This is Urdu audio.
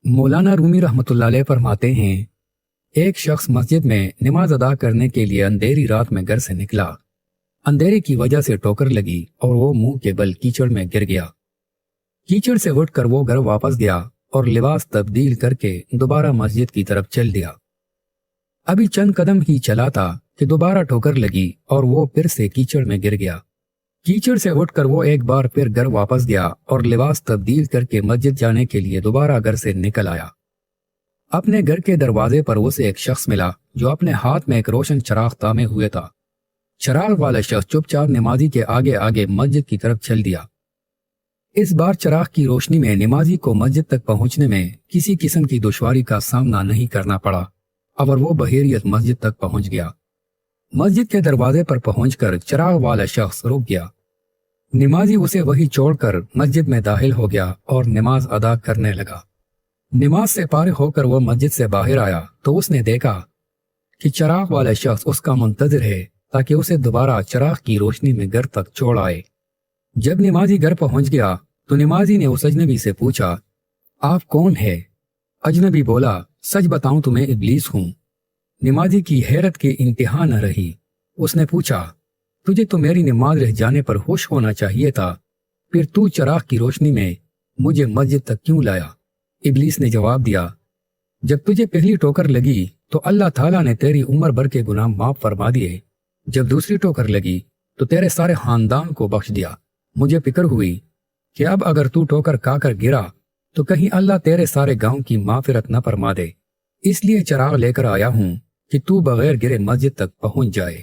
مولانا رومی رحمۃ اللہ علیہ فرماتے ہیں، ایک شخص مسجد میں نماز ادا کرنے کے لیے اندھیری رات میں گھر سے نکلا۔ اندھیرے کی وجہ سے ٹھوکر لگی اور وہ منہ کے بل کیچڑ میں گر گیا۔ کیچڑ سے اٹھ کر وہ گھر واپس گیا اور لباس تبدیل کر کے دوبارہ مسجد کی طرف چل دیا۔ ابھی چند قدم ہی چلا تھا کہ دوبارہ ٹھوکر لگی اور وہ پھر سے کیچڑ میں گر گیا۔ کیچڑ سے اٹھ کر وہ ایک بار پھر گھر واپس گیا اور لباس تبدیل کر کے مسجد جانے کے لیے دوبارہ گھر سے نکل آیا۔ اپنے گھر کے دروازے پر اسے ایک شخص ملا جو اپنے ہاتھ میں ایک روشن چراغ تامے ہوئے تھا۔ چراغ والا شخص چپ چاپ نمازی کے آگے آگے مسجد کی طرف چل دیا۔ اس بار چراغ کی روشنی میں نمازی کو مسجد تک پہنچنے میں کسی قسم کی دشواری کا سامنا نہیں کرنا پڑا اور وہ بحیریت مسجد تک پہنچ گیا۔ مسجد کے دروازے پر پہنچ کر چراغ والا شخص رک گیا۔ نمازی اسے وہی چھوڑ کر مسجد میں داخل ہو گیا اور نماز ادا کرنے لگا۔ نماز سے فارغ ہو کر وہ مسجد سے باہر آیا تو اس نے دیکھا کہ چراغ والا شخص اس کا منتظر ہے تاکہ اسے دوبارہ چراغ کی روشنی میں گھر تک چھوڑ آئے۔ جب نمازی گھر پہنچ گیا تو نمازی نے اس اجنبی سے پوچھا، آپ کون ہے؟ اجنبی بولا، سچ بتاؤں تو میں ابلیس ہوں۔ نمازی کی حیرت کی انتہا نہ رہی۔ اس نے پوچھا، تجھے تو میری نماز رہ جانے پر ہوش ہونا چاہیے تھا، پھر تو چراغ کی روشنی میں مجھے مسجد تک کیوں لایا؟ ابلیس نے جواب دیا، جب تجھے پہلی ٹھوکر لگی تو اللہ تعالیٰ نے تیری عمر بھر کے گناہ معاف فرما دیے، جب دوسری ٹھوکر لگی تو تیرے سارے خاندان کو بخش دیا۔ مجھے فکر ہوئی کہ اب اگر تو ٹھوکر کھا کر گرا تو کہیں اللہ تیرے سارے گاؤں کی مغفرت نہ فرما دے، اس لیے چراغ لے کر آیا ہوں کہ تو بغیر گرے مسجد تک پہنچ جائے۔